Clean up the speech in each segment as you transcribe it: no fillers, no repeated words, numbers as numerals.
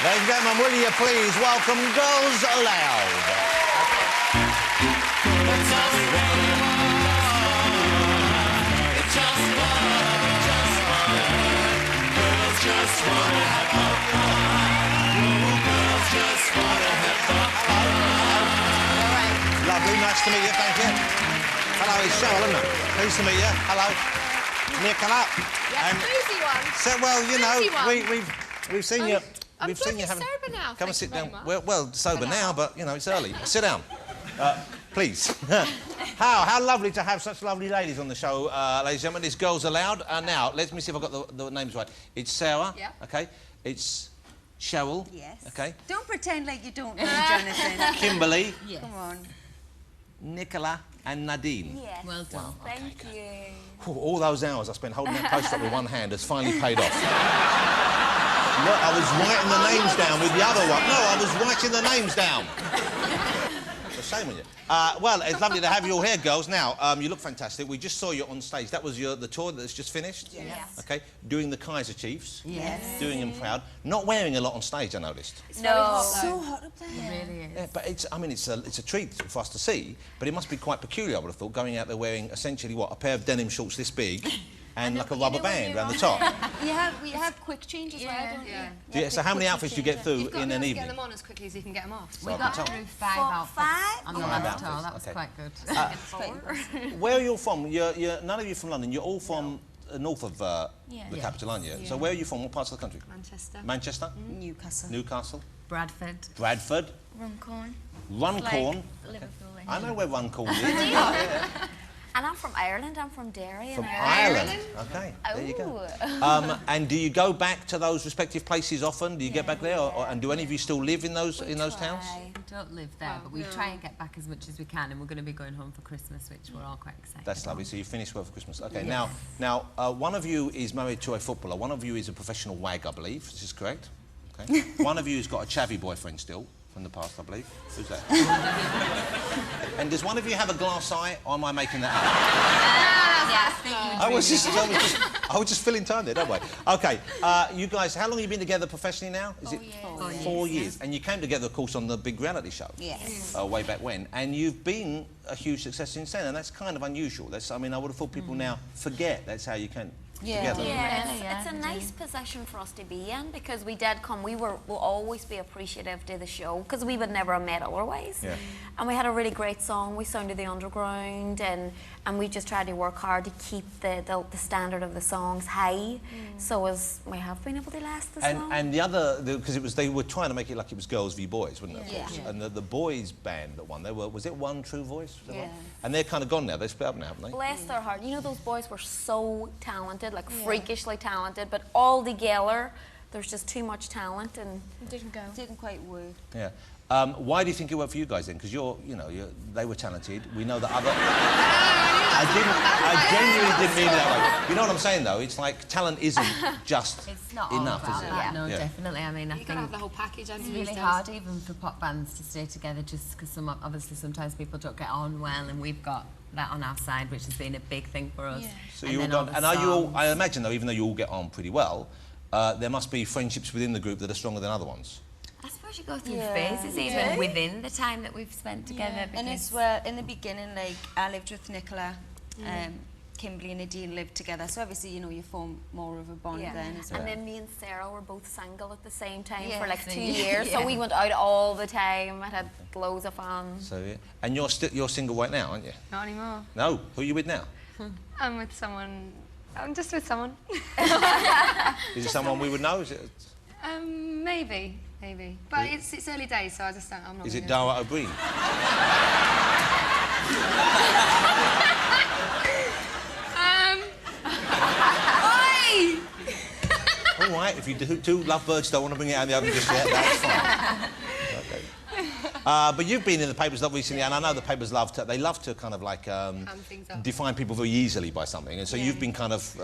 Ladies and gentlemen, will you please welcome Girls Aloud. Lovely, nice to meet you, thank you. Hello, it's Cheryl, isn't it? Pleased to meet you. Hello. Nicola. Yeah, and boozy one. So, well, you know, we've seen you. I'm seen you sober now. Come and sit down. Much. Well, sober now, but you know it's early. Sit down, please. How lovely to have such lovely ladies on the show, ladies and gentlemen. It's Girls Aloud. Now, let me see if I've got the names right. It's Sarah. Yeah. Okay. It's Cheryl. Yes. Okay. Don't pretend like you don't know Jonathan. Kimberly. Yes. Come on. Nicola and Nadine. Yes. Well done. Wow, okay, Thank you. All those hours I spent holding that poster up with one hand has finally paid off. Look, I was writing the names down with the other one. No, I was writing the names down. It's a shame on you. Well, it's lovely to have you all here, girls. Now, you look fantastic. We just saw you on stage. That was the tour that's just finished? Yes. OK, doing the Kaiser Chiefs. Yes. Doing them proud. Not wearing a lot on stage, I noticed. It's so hot up there. It really is. Yeah, but it's a treat for us to see, but it must be quite peculiar, I would have thought, going out there wearing essentially, what, a pair of denim shorts this big and like a rubber band around the top. You have quick change as well, don't you? So how many outfits do you get through in an evening? Get them on as quickly as you can get them off. So We I got can through tell. 5 outfits on the Five last tour. outfits, That was okay. quite good. Where are you all from? None of you from London. You're all from north of the capital, aren't you? So where are you from? What parts of the country? Manchester. Manchester? Newcastle. Newcastle? Bradford. Bradford? Runcorn. Runcorn? Liverpool. I know where Runcorn is. And I'm from Ireland. I'm from Derry. From in Ireland? OK, there you go. And do you go back to those respective places often? Do you get back there? And do any of you still live in those towns? We don't live there, but we try and get back as much as we can, and we're going to be going home for Christmas, which we're all quite excited That's lovely. about. So you finished work for Christmas. OK, Yes. now, one of you is married to a footballer. One of you is a professional wag, I believe. Is this correct? OK. One of you has got a chavvy boyfriend still from the past, I believe. Who's that? And does one of you have a glass eye, or am I making that up? I was just filling time there, don't I? OK, you guys, how long have you been together professionally now? Is it 4 years? And you came together, of course, on the big reality show. Yes. Way back when. And you've been a huge success since then, and that's kind of unusual. I mean, I would have thought people now forget that's how you came together. Yeah, it's a nice position for us to be in because we did come. We'll always be appreciative to the show because we would never have met otherwise. Yeah. And we had a really great song. We sounded the underground, and we just tried to work hard to keep the standard of the songs high, so as we have been able to last this long. And because they were trying to make it like it was girls v boys, wasn't it? Yeah. And the boys band that won, was it One True Voice? Was that Yeah. one? And they're kind of gone now. They split up now, haven't they? Bless their heart. You know, those boys were so talented, like freakishly talented, but all together, there's just too much talent and It didn't go. Didn't quite work. Yeah. Why do you think it worked for you guys then? Because they were talented. We know that other. I genuinely didn't mean it that way. You know what I'm saying, though? It's like talent isn't just It's not enough, all about is it? that, no, definitely. I mean, I You've think got to have the whole package. it's really hard even for pop bands to stay together just because obviously sometimes people don't get on well, and we've got that on our side, which has been a big thing for us. So you all gone, and are you all? I imagine, though, even though you all get on pretty well, there must be friendships within the group that are stronger than other ones. I suppose you go through phases even within the time that we've spent together. And as well, in the beginning, like, I lived with Nicola, Kimberly and Nadine lived together, so obviously, you form more of a bond then as well. And then me and Sarah were both single at the same time Yeah. for like 2 So years, so we went out all the time. I had loads of fun. So yeah. And you're single right now, aren't you? Not anymore. No. Who are you with now? I'm with someone. I'm just with someone. Is it someone we would know? Is it? Maybe. But it's early days, so I just don't. I'm not. Is it gonna- Dara O'Brien? All right, if you two lovebirds don't want to bring it out in the open just yet, that's fine. Okay. But you've been in the papers a lot recently, and I know the papers love to kind of like things up. define people very easily by something, and so you've been kind of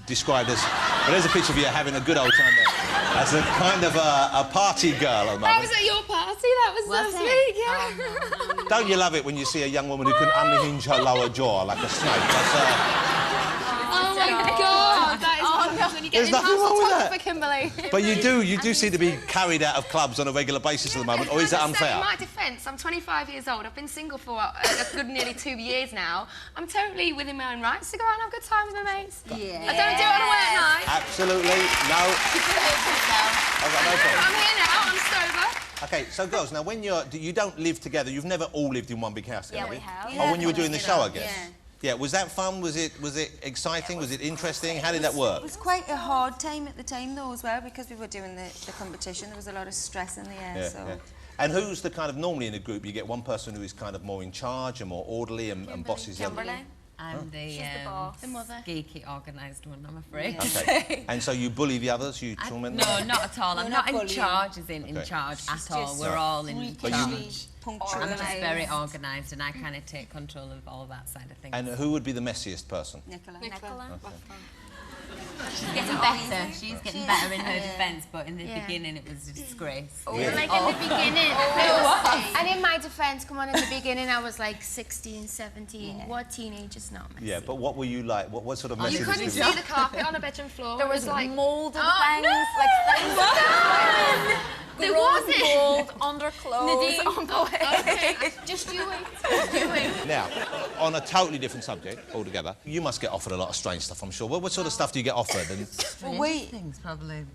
described as. Well, there's a picture of you having a good old time there, as a kind of a party girl at the moment. I was at your party. That was last week. Yeah. Don't you love it when you see a young woman who can unhinge her lower jaw like a snake? That's, Oh my God! That is what happens when There's nothing wrong with that. For Kimberly. But you do seem to be carried out of clubs on a regular basis at the moment, or is that unfair? In my defence, I'm 25 years old. I've been single for a good nearly 2 years now. I'm totally within my own rights to go out and have a good time with my mates. Yeah. I don't do it on a work night. Absolutely. No. I've got no problem. I'm here now. I'm sober. Okay, so girls, now when you don't live together, you've never all lived in one big house together. Yeah, we have. Oh, when you were doing the show, I guess. Yeah. Yeah, was that fun? Was it exciting? Was it interesting? How did that work? It was quite a hard time at the time, though, as well, because we were doing the competition. There was a lot of stress in the air, Yeah, so... yeah. And who's the kind of, normally in a group, you get one person who is kind of more in charge and more orderly and bosses the other? Kimberly. I'm the, the boss. The mother. geeky, organised one, I'm afraid. Okay. And so you bully the others, you torment them? No, not at all. No, I'm not not in bullying. charge as in Okay. charge She's at all. just We're all in freakishly charge. punctual. I'm just very organised and I kind of take control of all that side of things. And who would be the messiest person? Nicola. She's getting better. She's getting better in her defence, but in the beginning it was a disgrace. Like in the beginning. And in my defence, come on, in the beginning I was like 16, 17. What teenagers not messy? Yeah, but what were you like? What sort of You messy couldn't was see you? the carpet on a bedroom floor. There was It like mould and Oh, things, like things. There wasn't. Mould under clothes. Okay, just you wait. Just you wait. Now, on a totally different subject altogether, you must get offered a lot of strange stuff, I'm sure. What sort of stuff do you get offered? And Well, wait. Things probably.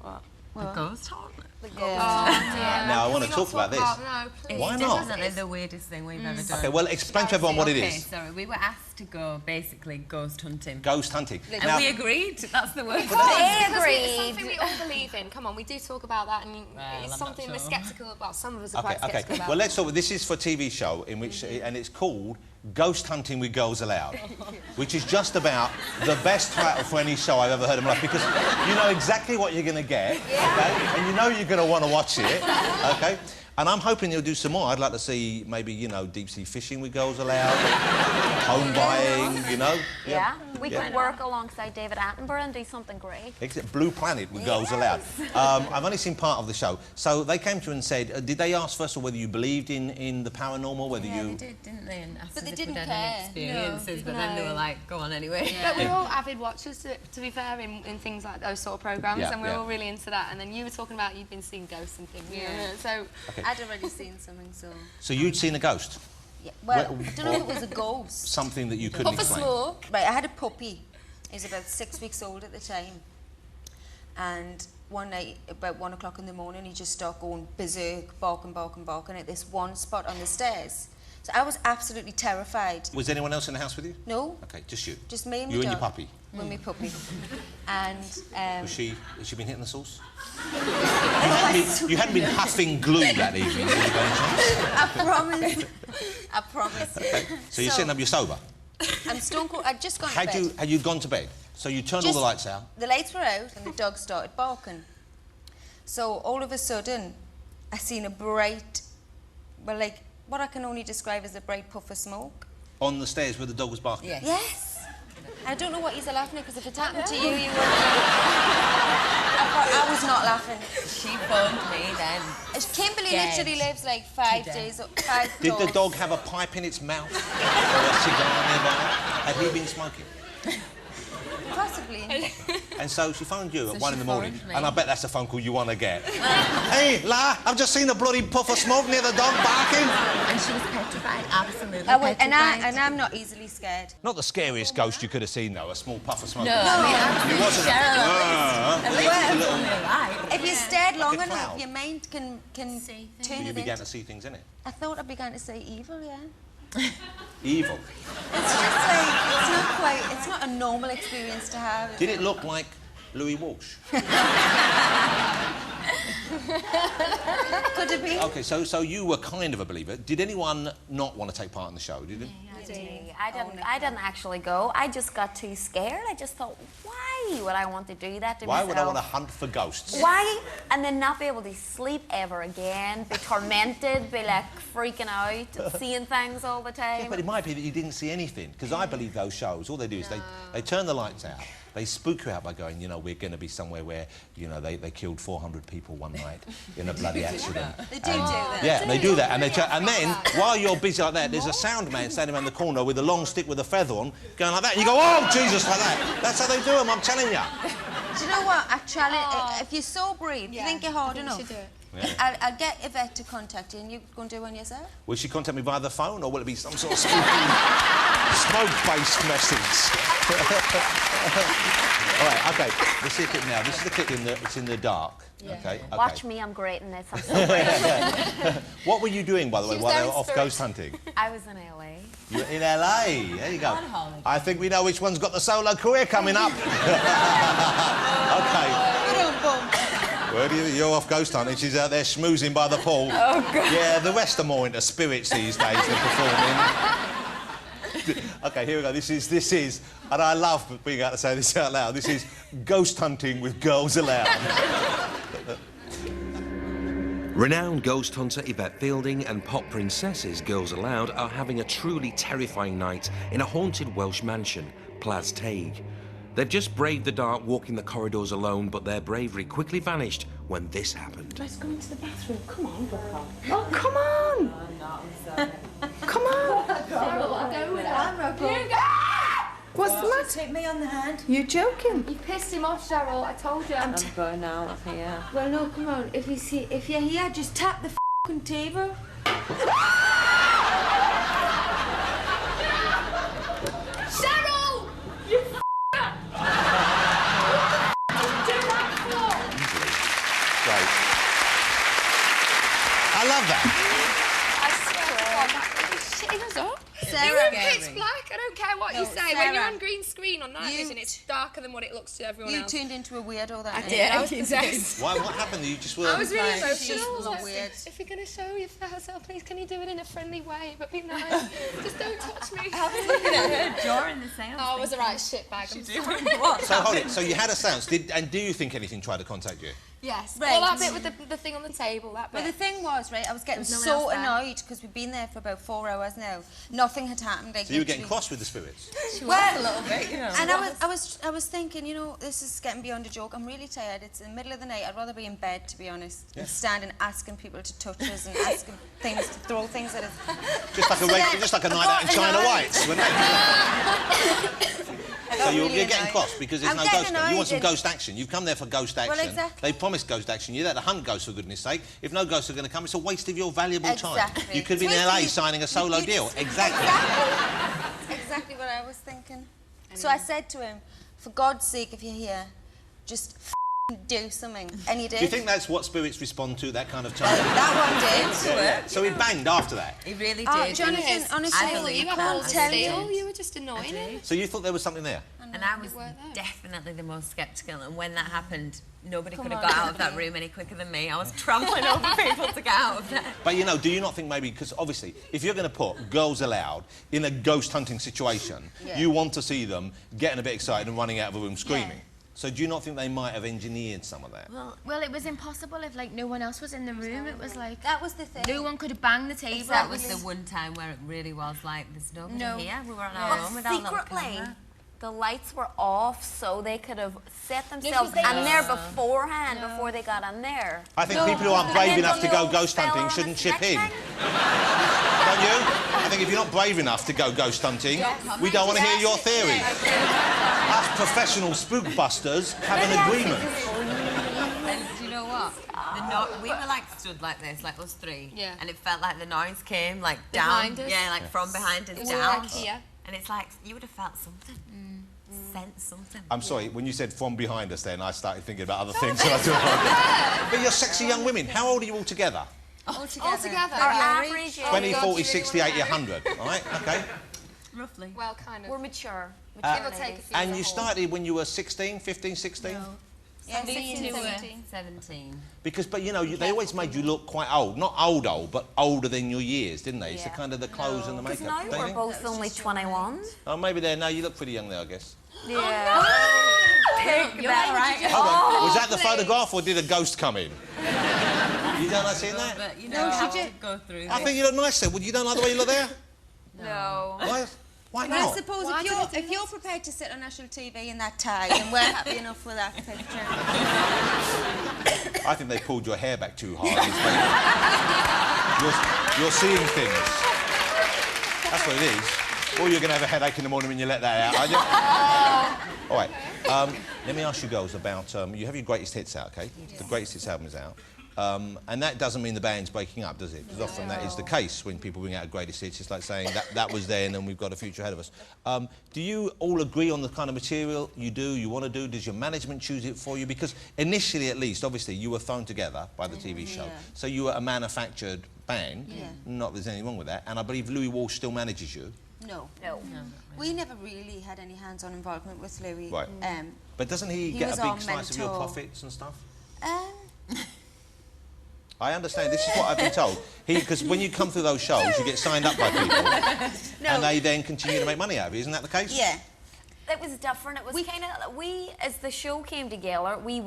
The ghost hunt. now I want to talk about this. No, please. Why It's not? definitely the weirdest thing we've ever done. Okay, well, explain to everyone what it Okay, is. sorry, we were asked to go basically ghost hunting. Ghost hunting. And Now, we agreed. That's the word. They It's agreed. something we all believe in. Come on, we do talk about that, and I'm it's not something we're sure. sceptical about. Some of us are okay, quite sceptical about. Well, let's talk. This is for a TV show in which, and it's called Ghost Hunting with Girls Aloud, which is just about the best title for any show I've ever heard in my life, because you know exactly what you're going to get, okay? And you know you're going to want to watch it, okay? And I'm hoping you'll do some more. I'd like to see maybe, you know, deep-sea fishing with Girls Aloud, home buying, you know? Yeah, we could work alongside David Attenborough and do something great. Except Blue Planet with Girls Aloud. I've only seen part of the show. So they came to you and said, did they ask first of all whether you believed in the paranormal, whether Yeah, you... they did, didn't they? And asked But us they if we'd didn't had care. any experiences, but then they were like, go on anyway. But we're all avid watchers, to be fair, in things like those sort of programmes, Yeah, and we're yeah. all really into that. And then you were talking about you'd been seeing ghosts and things. Yeah. So I'd already seen something, so... So you'd seen a ghost? Yeah. Well, Well, I don't know if it was a ghost. Something that you couldn't puff a explain? smoke. Right, I had a puppy. He was about 6 weeks old at the time. And one night, about 1 o'clock in the morning, he just started going berserk, barking at this one spot on the stairs. So I was absolutely terrified. Was anyone else in the house with you? No, Okay, just you. just me and my You and your dog. puppy. With my puppy. And Has she been hitting the sauce? You hadn't been huffing glue that evening, did you, by any chance? I promise. I promise you. So you're sitting up, you're sober. I'm stone cold. I'd just gone to bed. Had you gone to bed? So you turned all the lights out. The lights were out and the dog started barking. So all of a sudden, I seen a bright, well, like what I can only describe as a bright puff of smoke. On the stairs where the dog was barking? Yes. Yes. I don't know what he's laughing at, because if it happened to you, you would... I was not laughing. She phoned me then. Kimberly Scared. literally lives like 5 Today. days, 5 Did the doors. dog have a pipe in its mouth? Or a cigar nearby? Had he been smoking? Possibly. And so she phoned you at So 1 she in the morning, phoned me. and I bet that's a phone call you want to get. Hey, La, I've just seen a bloody puff of smoke near the dog barking. And she was petrified, absolutely I was, petrified. and I'm not easily scared. Not the scariest ghost you could have seen, though, a small puff of smoke. No, I mean, It wasn't At least Well, it's only a lie. If you stared long a enough, cloud. your mind can See turn You it began into... to see things in it. I thought I began to say evil, yeah. Evil. It's just like, it's not a normal experience to have. Did it look like Louis Walsh? Could it be? Okay, so you were kind of a believer. Did anyone not want to take part in the show? Did it? I didn't actually go. I just got too scared. I just thought, why would I want to do that to Why myself? would I want to hunt for ghosts? Why? And then not be able to sleep ever again, be tormented, be like freaking out, seeing things all the time. Yeah, but it might be that you didn't see anything, because I believe those shows, all they do is they turn the lights out, they spook you out by going, you know, we're going to be somewhere where, you know, they killed 400 people one night in a bloody accident. They do that. Yeah, they do that, and then while you're busy like that, there's a sound man standing around the corner with a long stick with a feather on, going like that, and you go, oh Jesus, like that. That's how they do them, I'm telling you. Do you know what? I challenge. If you're so brave, you think you're hard enough. You should do it. Yeah. I'll get Yvette to contact you, and you go and do one yourself. Will she contact me via the phone, or will it be some sort of spooky, smoke-based message? All right, OK. Let's see the clip now. This is the clip it's in the dark. Yeah. OK. Watch me, I'm great in this. I'm so great. What were you doing, by the way, was while they were very off ghost hunting? I was in LA. You were in LA. There you go. I think we know which one's got the solo career coming up. OK. Where do you're off ghost hunting, she's out there schmoozing by the pool. Oh, God. Yeah, the rest are more into spirits these days than performing. OK, here we go. This is, and I love being able to say this out loud, this is Ghost Hunting with Girls Aloud. Renowned ghost hunter Yvette Fielding and pop princesses Girls Aloud are having a truly terrifying night in a haunted Welsh mansion, Plas Teig. They've just braved the dark, walking the corridors alone, but their bravery quickly vanished when this happened. Let's go into the bathroom. Come on, Rocco. Oh, come on! Come on! I'll go with that. Rocco. What's the matter? Take me on the hand. You're joking. You pissed him off, Cheryl. I told you. I'm going out of here. Well, no, come on. If you're here, just tap the f***ing table. Cheryl! You f***er! What the f*** did you do that for? Great. I love that. I swear to God, that really shitting us up. Sarah, You're in pitch black. I don't care what you say. When Sarah, you're on green screen on night vision, it's darker than what it looks to everyone You else. turned into a weirdo that night. Yeah, I was possessed. Why? What happened? You just were... I was really She emotional. was Like, weird. if you're going to show your yourself, please can you do it in a friendly way, but be nice. Just don't touch me. During the seance. Oh, I was a right shitbag. I'm sorry. So hold it. So you had a seance. And do you think anything tried to contact you? Yes. Right. Well, that bit with the thing on the table, that bit. Well, the thing was, right, I was getting There was no so one else there. annoyed because we've been there for about 4 hours now. Nothing had happened. Like, So you were getting literally- cross with the spirits? Well, a little bit, you know. and I was thinking, you know, this is getting beyond a joke. I'm really tired. It's in the middle of the night. I'd rather be in bed, to be honest, than standing asking people to touch us and asking things to throw things at us. Just like a night out in China Whites, wasn't it? So you're getting cross because there's I'm no getting ghost. You want some annoyed. ghost action. You've come there for ghost action. Well, exactly. They promised ghost action. You're there to hunt ghosts, for goodness sake. If no ghosts are going to come, it's a waste of your valuable time. Exactly. You could be in It's LA wasting- signing a solo deal. Exactly. Exactly what I was thinking. So I said to him, for God's sake, if you're here, just do something. And he did. Do you think that's what spirits respond to, that kind of time? That one did. So he banged after that. He really Oh, did. Jonathan, honestly, I believe you that. have all I still. really You were just annoying him. So you thought there was something there? And I was weren't there. definitely the most sceptical. And when that happened, nobody Come could have on, got out of that Anthony. room any quicker than me. I was trampling over people to get out of there. But, you know, do you not think maybe... Because, obviously, if you're going to put Girls Aloud in a ghost hunting situation, you want to see them getting a bit excited and running out of a room screaming. So do you not think they might have engineered some of that? Well, it was impossible if, like, no one else was in the room. It was like... That was the thing. No one could have banged the table. That was the one time where it really was like, there's nobody here. We were on our own without a little Secretly, camera. the lights were off, so they could have set themselves in there beforehand, before they got in there. I think people who aren't brave And then enough to go the ghost fella hunting on the shouldn't chip in. stretching. Don't you? I think if you're not brave enough to go ghost hunting, we don't want to hear your theory. Us professional spook busters have an agreement. And do you know what? We were like stood like this, like us three. Yeah. And it felt like the noise came like down. Behind us? Yeah, like from behind us was down. like here. And it's like, you would have felt something. Sensed something. I'm sorry, when you said from behind us then, I started thinking about other things. But you're sexy young women. How old are you all together? All together. Our average age, 20, 40, 60, 80, 100. All right, OK. Roughly. Well, kind of. we're mature. Give or take a few. And you started when you were 16, 15, 16? Yeah, 16, 17. Because, but you know, they always made you look quite old. Not old, but older than your years, didn't they? It's the kind of the clothes and the Because makeup. now don't you we're think? both only 21. Oh, maybe there. No, you look pretty young there, I guess. Yeah. Take that, right? Hold on. Was that the photograph or did a ghost come in? You don't like seeing that? But, you know, I have to go through I this. think you look nice there. Would you don't like the way you look there? No. Why? Why Well, I not? suppose Why if you're prepared to sit on national TV in that tie, then we're happy enough with that picture. I think they pulled your hair back too hard. You're seeing things. That's what it is. Or you're going to have a headache in the morning when you let that out, aren't you? All right. Let me ask you girls about... you have your greatest hits out, OK? The greatest hits album is out. And that doesn't mean the band's breaking up, does it? Because often that is the case when people bring out a greatest hits. It's like saying that was then and we've got a future ahead of us. Do you all agree on the kind of material you do, you want to do? Does your management choose it for you? Because initially, at least, obviously, you were thrown together by the TV show. So you were a manufactured band. Not that there's anything wrong with that. And I believe Louis Walsh still manages you. No. We never really had any hands-on involvement with Louis. Right. But doesn't he get a big slice of your profits and stuff? I understand. This is what I've been told. Because when you come through those shows, you get signed up by people, and they then continue to make money out of you. Isn't that the case? Yeah. It was different. It was kind of as the show came together, he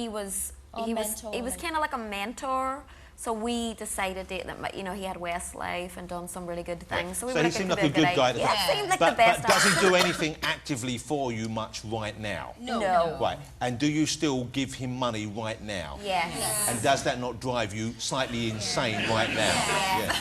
was kind of like a mentor. So we decided that, you know, he had Westlife and done some really good things. So he seemed like a good guy to talk. Yeah, seemed like the best. But does he do anything actively for you much right now? No. Right. And do you still give him money right now? Yes. And does that not drive you slightly insane right now?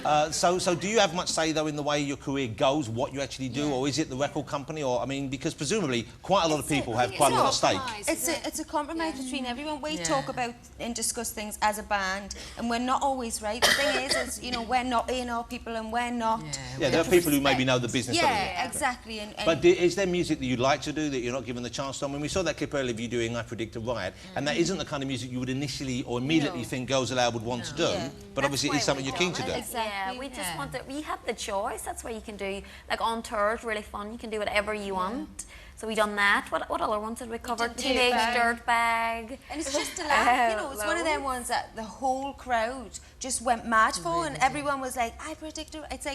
Yeah. So do you have much say, though, in the way your career goes, what you actually do, or is it the record company? Or, I mean, because presumably quite a lot of people have quite a lot of stake. It's a compromise between everyone. We talk about and discuss things as a band, and we're not always right. The thing is, you know, we're not A&R people and we're not... Yeah, there are people who maybe know the business. Yeah, exactly. But is there music that you'd like to do that you're not given the chance to? I mean, we saw that clip earlier of you doing I Predict a Riot, and that isn't the kind of music you would initially or immediately think Girls Aloud would want to do, but obviously it's something you're keen to do. Exactly. Yeah, we just want to... We have the choice. That's why you can do... Like, on tour, it's really fun. You can do whatever you want. So we done that. What other ones did we cover? Teenage Dirtbag. And it's just a laugh, you know, it's one of them ones that the whole crowd just went mad for, and everyone was like, I predict it. It's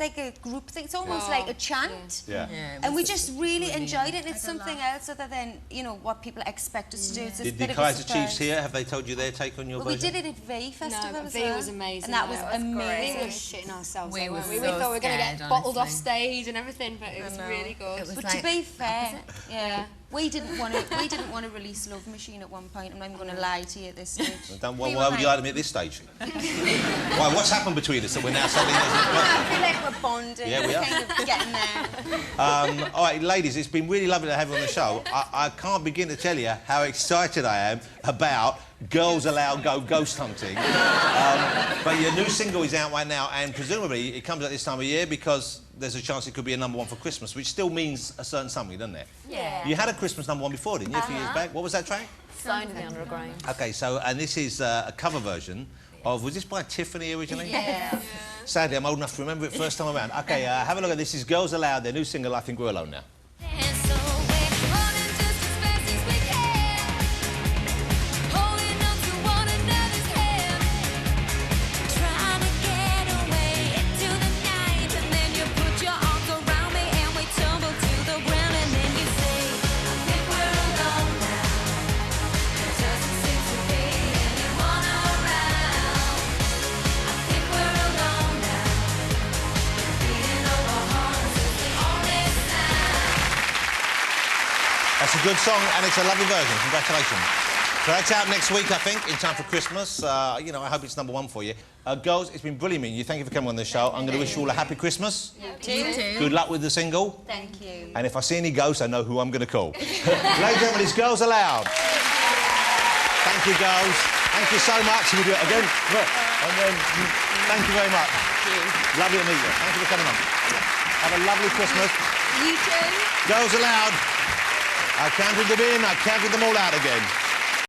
like a group thing. It's almost like a chant. And we just really enjoyed it. It's something else other than, you know, what people expect us to do. It's a Did bit the of a Kaiser surprise. Chiefs here, have they told you their take on your version? We did it at V Festival as V well. was amazing. And that was We amazing. were shitting ourselves. We thought so we were going to get scared, bottled off honestly. stage and everything, but it was really good. But to be fair, we didn't want to release Love Machine at one point. I'm not even going to lie to you at this stage. Why would you like me at this stage? Why? What's happened between us that we're now suddenly... I feel like we're bonding. Yeah, we are. Kind of getting there. All right, ladies, it's been really lovely to have you on the show. I can't begin to tell you how excited I am about Girls Aloud Go Ghost Hunting. But your new single is out right now, and presumably it comes at this time of year because there's a chance it could be a #1 for Christmas, which still means a certain something, doesn't it? Yeah. You had a Christmas #1 before, didn't you, a few years back? What was that track? Sound of the Underground. OK, so, and this is a cover version of... Was this by Tiffany originally? Yeah. Sadly, I'm old enough to remember it first time around. OK, have a look at this. This is Girls Aloud, their new single, I Think We're Alone Now. That's a good song, and it's a lovely version. Congratulations. So that's out next week, I think, in time for Christmas. You know, I hope it's #1 for you. Girls, it's been brilliant meeting you. Thank you for coming on the show. I'm going to wish you all a happy Christmas. You too. Good luck with the single. Thank you. And if I see any ghosts, I know who I'm going to call. Ladies and gentlemen, it's Girls Aloud. Thank you, girls. Thank you so much. Can we do it again? Look. And then, thank you very much. Thank you. Lovely to meet you. Thank you for coming on. Have a lovely Christmas. You too. Girls Aloud. I counted them in, I counted them all out again.